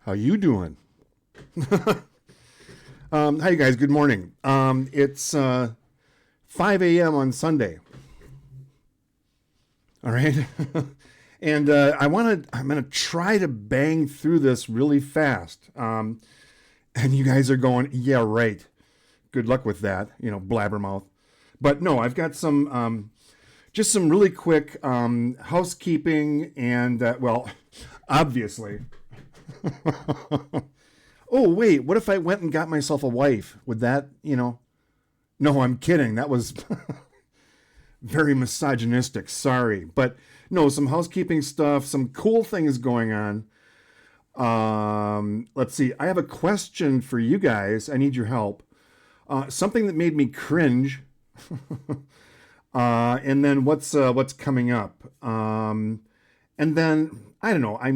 How you doing? Hi, you guys. Good morning. It's 5 a.m. on Sunday. All right. And I'm going to try to bang through this really fast. And you guys are going, yeah, right. Good luck with that, blabbermouth. But no, I've got some, just some really quick housekeeping and, obviously. Oh, wait, what if I went and got myself a wife? Would that, No, I'm kidding. That was very misogynistic. Sorry. But no, some housekeeping stuff, some cool things going on. Let's see. I have a question for you guys. I need your help. Something that made me cringe. And then what's coming up. And then, I don't know, I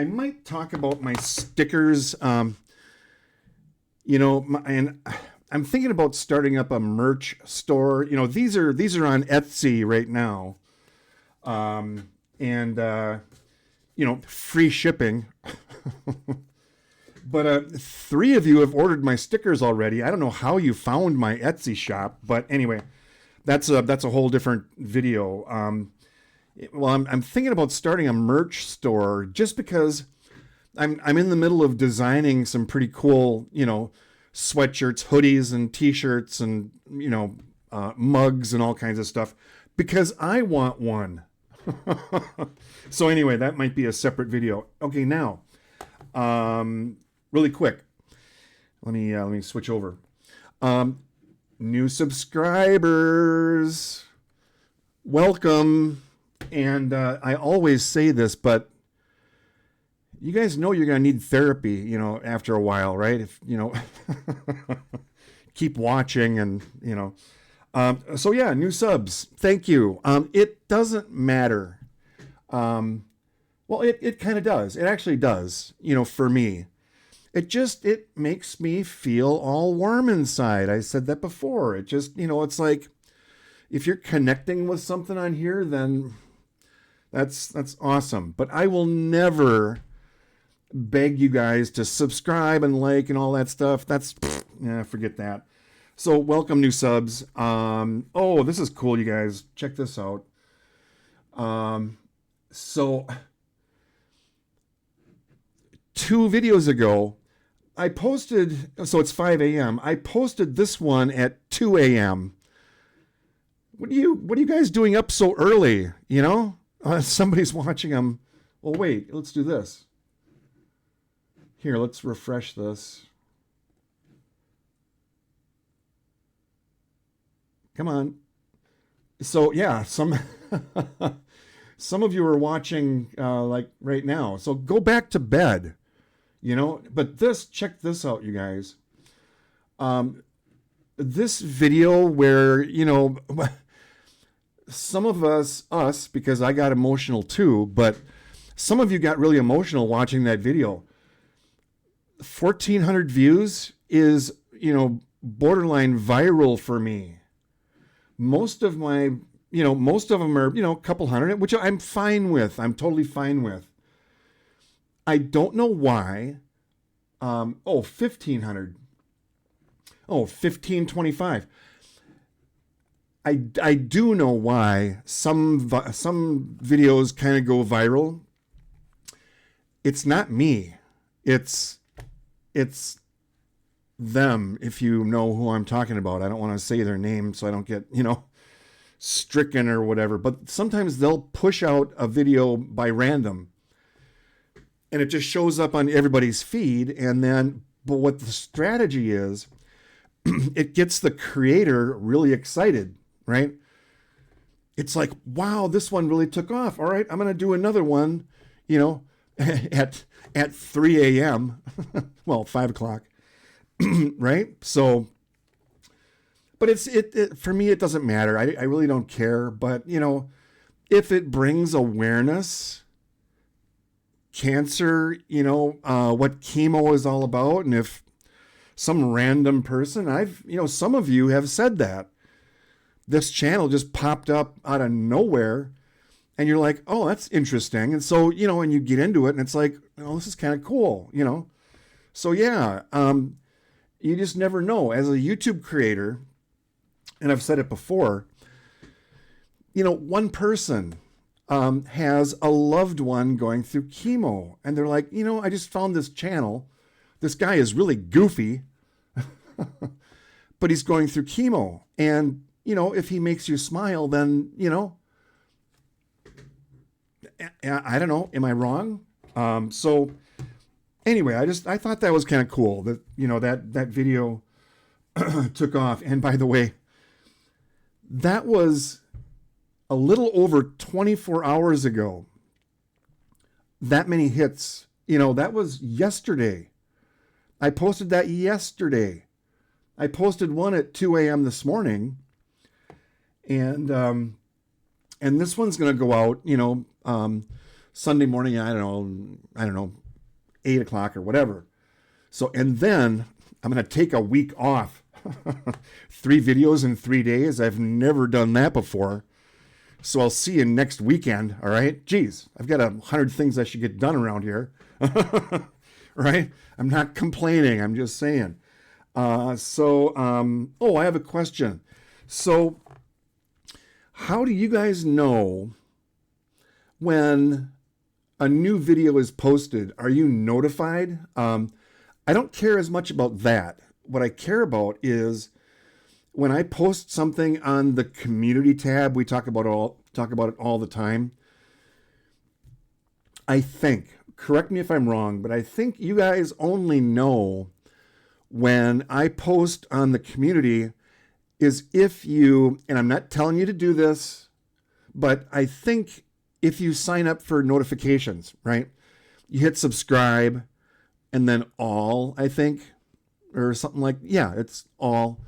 might talk about my stickers, and I'm thinking about starting up a merch store. These are on Etsy right now, and free shipping. But 3 of you have ordered my stickers already. I don't know how you found my Etsy shop, but anyway, that's a whole different video. I'm thinking about starting a merch store just because I'm in the middle of designing some pretty cool, sweatshirts, hoodies, and t-shirts, and mugs and all kinds of stuff because I want one. So anyway, that might be a separate video. Okay, now, really quick, let me switch over. New subscribers, welcome. And I always say this, but you guys know you're going to need therapy, after a while, right? If, keep watching and, so yeah, new subs. Thank you. It doesn't matter. Well, it kind of does. It actually does, for me. It makes me feel all warm inside. I said that before. It just, it's like if you're connecting with something on here, then that's awesome. But I will never beg you guys to subscribe and like and all that stuff. Forget that. So welcome new subs. Oh, this is cool, you guys. Check this out. So 2 videos ago, I posted, so it's 5 a.m. I posted this one at 2 a.m. What are you guys doing up so early? Somebody's watching them. Well, wait, let's do this. Here, let's refresh this. Come on. So yeah, some of you are watching like right now. So go back to bed, But check this out, you guys. This video where, some of us, because I got emotional too, but some of you got really emotional watching that video. 1,400 views is, borderline viral for me. Most of them are, a couple hundred, which I'm fine with. I'm totally fine with. I don't know why. 1,500. 1,525. I do know why some videos kind of go viral. It's not me. It's them, if you know who I'm talking about. I don't want to say their name so I don't get, stricken or whatever. But sometimes they'll push out a video by random. And it just shows up on everybody's feed. But what the strategy is, it gets the creator really excited. Right? It's like, wow, this one really took off. All right, I'm going to do another one, at 3 a.m. Well, 5 o'clock. Right? So, but it for me, it doesn't matter. I really don't care. But, if it brings awareness, cancer, what chemo is all about. And if some random person, some of you have said that. This channel just popped up out of nowhere and you're like, oh, that's interesting. And so, and you get into it and it's like, oh, this is kind of cool, you know? So yeah, you just never know. As a YouTube creator, and I've said it before, you know, one person has a loved one going through chemo, and they're like, you know, I just found this channel. This guy is really goofy, but he's going through chemo. And, you know, if he makes you smile, then, you know, I don't know. Am I wrong? So anyway, I thought that was kind of cool that, you know, that video took off. And by the way, that was a little over 24 hours ago. That many hits, you know, that was yesterday. I posted that yesterday. I posted one at 2 a.m. this morning, and this one's going to go out, you know, Sunday morning. I don't know, 8 o'clock or whatever. So, and then I'm going to take a week off. 3 videos in 3 days. I've never done that before. So I'll see you next weekend. All right. Geez, I've got 100 things I should get done around here. Right. I'm not complaining. I'm just saying. I have a question. So how do you guys know when a new video is posted? Are you notified? I don't care as much about that. What I care about is when I post something on the community tab. We talk about it all the time. I think, correct me if I'm wrong, but I think you guys only know when I post on the community is if you, and I'm not telling you to do this, but I think if you sign up for notifications, right? You hit subscribe and then all, I think, or something like, yeah, it's all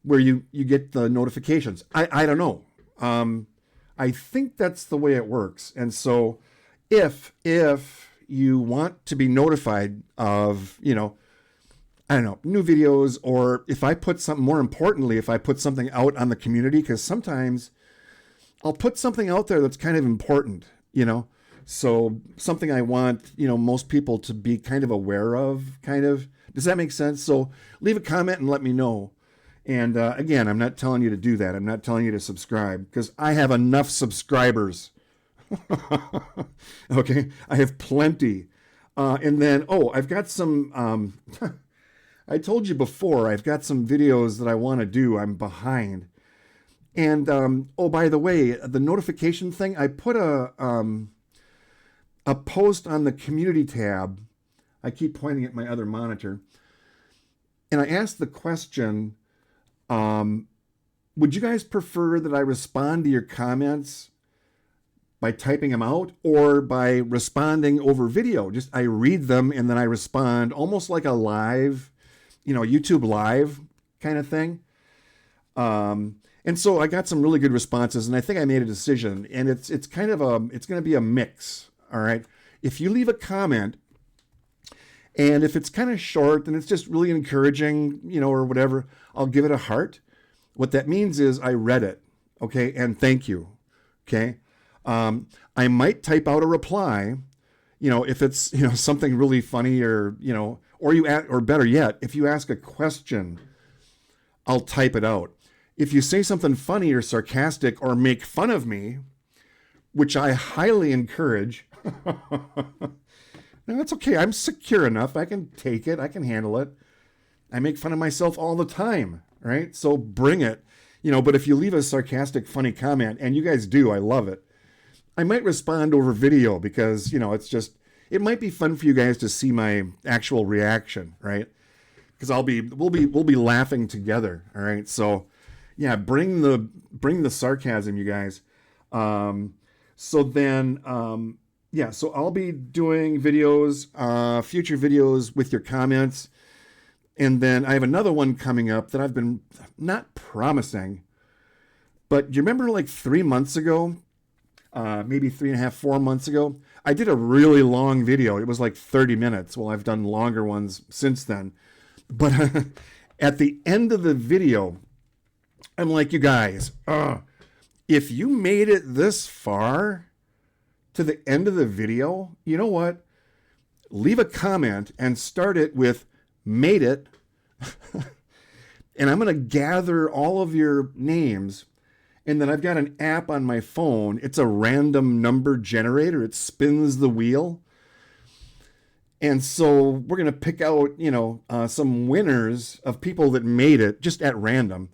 where you get the notifications. I don't know. I think that's the way it works. And so if you want to be notified of, you know, I don't know, new videos, or if I put something, more importantly, if I put something out on the community, because sometimes I'll put something out there that's kind of important, you know, so something I want, you know, most people to be kind of aware of, kind of. Does that make sense? So leave a comment and let me know. And again, I'm not telling you to do that. I'm not telling you to subscribe because I have enough subscribers. Okay, I have plenty. And then, I've got some, I told you before, I've got some videos that I want to do. I'm behind. And, by the way, the notification thing, I put a post on the community tab. I keep pointing at my other monitor. And I asked the question, would you guys prefer that I respond to your comments by typing them out or by responding over video? Just I read them and then I respond almost like a live, you know, YouTube live kind of thing. And so I got some really good responses and I think I made a decision, and it's kind of it's going to be a mix. All right. If you leave a comment and if it's kind of short and it's just really encouraging, you know, or whatever, I'll give it a heart. What that means is I read it. Okay. And thank you. Okay. I might type out a reply, you know, if it's, you know, something really funny or, you know, or better yet, if you ask a question, I'll type it out. If you say something funny or sarcastic or make fun of me, which I highly encourage, no, that's okay. I'm secure enough. I can take it. I can handle it. I make fun of myself all the time, right? So bring it, you know, but if you leave a sarcastic, funny comment, and you guys do, I love it. I might respond over video because, you know, it might be fun for you guys to see my actual reaction, right? Because we'll be laughing together. All right. So yeah, bring the sarcasm, you guys. So I'll be doing videos, future videos with your comments. And then I have another one coming up that I've been not promising, but do you remember like 3 months ago, maybe 3.5, 4 months ago, I did a really long video. It was like 30 minutes. Well, I've done longer ones since then, but at the end of the video, I'm like, you guys, if you made it this far to the end of the video, you know what? leave a comment and start it with "made it." And I'm going to gather all of your names. And then I've got an app on my phone. It's a random number generator. It spins the wheel. And so we're going to pick out, some winners of people that made it just at random.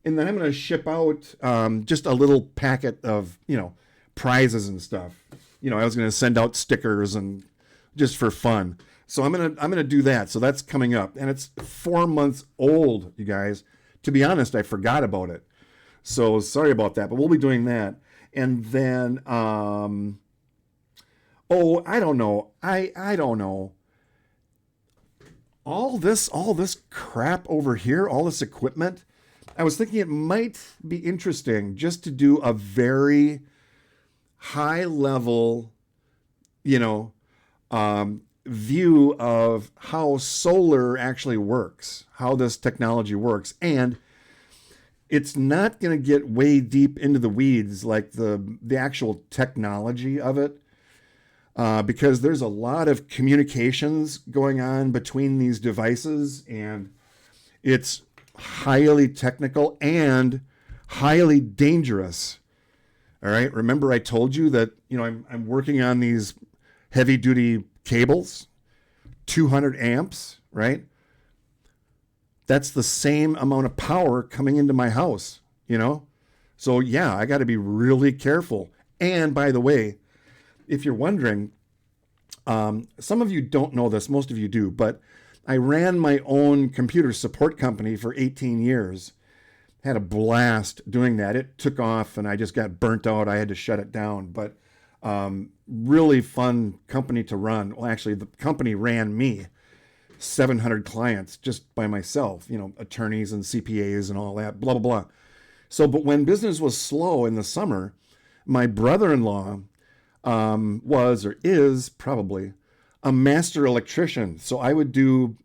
And then I'm going to ship out just a little packet of, prizes and stuff. I was going to send out stickers and just for fun. So I'm gonna do that. So that's coming up, and it's 4 months old, you guys. To be honest, I forgot about it. So sorry about that, but we'll be doing that. And then, I don't know. I don't know. All this crap over here, all this equipment. I was thinking it might be interesting just to do a very high level, view of how solar actually works, how this technology works. And it's not going to get way deep into the weeds like the actual technology of it, because there's a lot of communications going on between these devices, and it's highly technical and highly dangerous. All right. Remember I told you that, I'm working on these heavy duty cables, 200 amps, right? That's the same amount of power coming into my house, So yeah, I got to be really careful. And by the way, if you're wondering, some of you don't know this, most of you do, but I ran my own computer support company for 18 years. Had a blast doing that. It took off and I just got burnt out. I had to shut it down, but really fun company to run. Well, actually, the company ran me. 700 clients just by myself, attorneys and CPAs and all that, blah, blah, blah. So, but when business was slow in the summer, my brother-in-law was or is probably a master electrician. So I would do,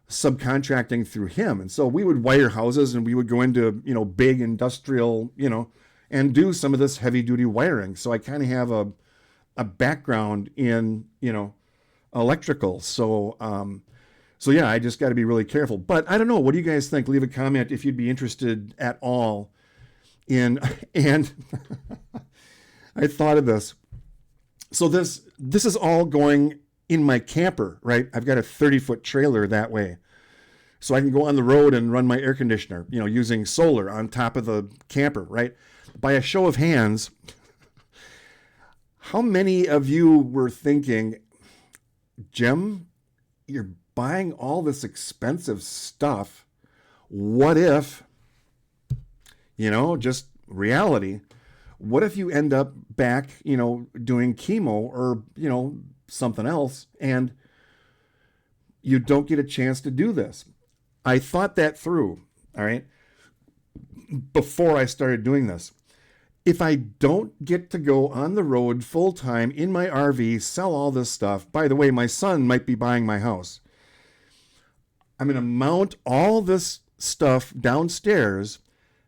subcontracting through him. And so we would wire houses and we would go into, big industrial, and do some of this heavy duty wiring. So I kind of have a background in, electrical. So yeah, I just got to be really careful. But I don't know. What do you guys think? Leave a comment if you'd be interested at all in, and I thought of this. So this is all going in my camper, right? I've got a 30-foot trailer that way. So I can go on the road and run my air conditioner, using solar on top of the camper, right? By a show of hands, how many of you were thinking, Jim, you're buying all this expensive stuff. What if, just reality, what if you end up back, doing chemo or, something else, and you don't get a chance to do this? I thought that through, all right, before I started doing this. If I don't get to go on the road full time in my RV, sell all this stuff, by the way, my son might be buying my house. I'm going to mount all this stuff downstairs,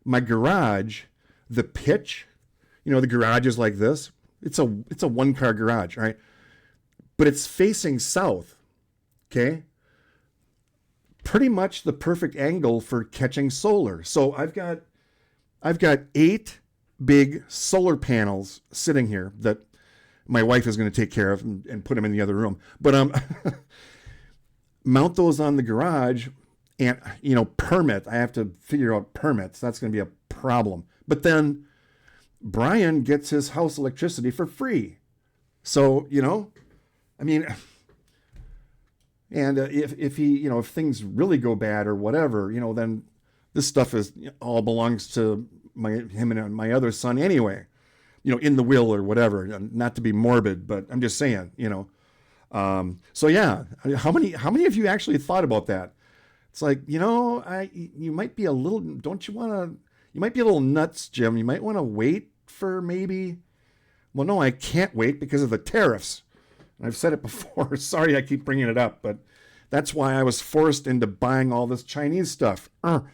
my garage, the pitch, the garage is like this. It's a one-car garage, right? But it's facing south, okay? Pretty much the perfect angle for catching solar. So I've got 8 big solar panels sitting here that my wife is going to take care of and put them in the other room. But mount those on the garage and, permit. I have to figure out permits. That's going to be a problem. But then Brian gets his house electricity for free. So, and if he, if things really go bad or whatever, then this stuff all belongs to him and my other son anyway, in the will or whatever. Not to be morbid, but I'm just saying, So yeah, how many of you actually thought about that? It's like, you might be a little. Don't you want to? You might be a little nuts, Jim. You might want to wait for maybe. Well, no, I can't wait because of the tariffs. I've said it before. Sorry, I keep bringing it up, but that's why I was forced into buying all this Chinese stuff. All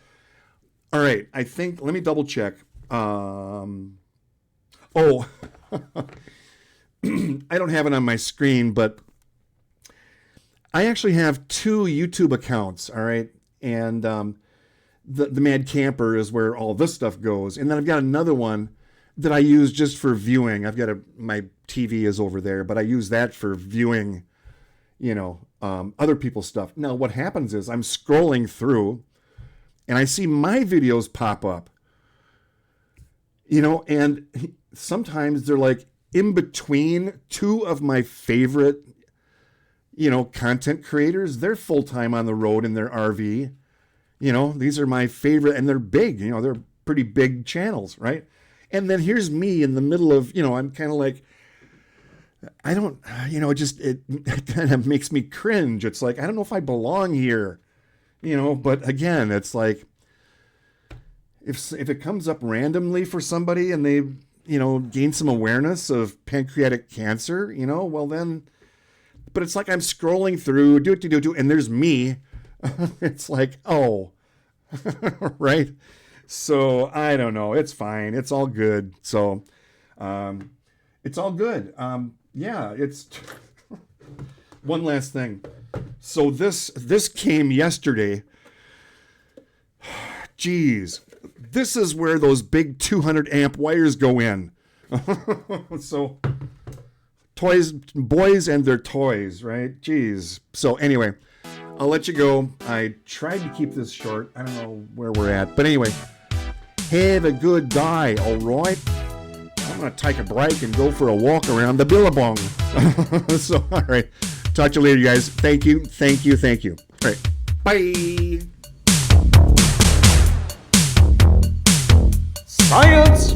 right, I think, let me double check. I don't have it on my screen, but I actually have 2 YouTube accounts, all right? And the Mad Camper is where all this stuff goes. And then I've got another one that I use just for viewing. I've got my TV is over there, but I use that for viewing, other people's stuff. Now, what happens is I'm scrolling through and I see my videos pop up, and sometimes they're like in between 2 of my favorite, content creators. They're full-time on the road in their RV. These are my favorite, and they're big, they're pretty big channels, right? And then here's me in the middle of, I'm kind of like, I don't, it kind of makes me cringe. It's like, I don't know if I belong here, but again, it's like, if it comes up randomly for somebody and they, gain some awareness of pancreatic cancer, well then, but it's like I'm scrolling through, and there's me. It's like, oh, right. So I don't know. It's fine. It's all good. So, it's all good. Yeah, it's one last thing. So this came yesterday. Jeez, this is where those big 200 amp wires go in. So boys and their toys, right? Jeez. So anyway, I'll let you go. I tried to keep this short. I don't know where we're at, but anyway, have a good day. All right. I'm going to take a break and go for a walk around the Billabong. So, all right. Talk to you later, guys. Thank you. All right. Bye. Science.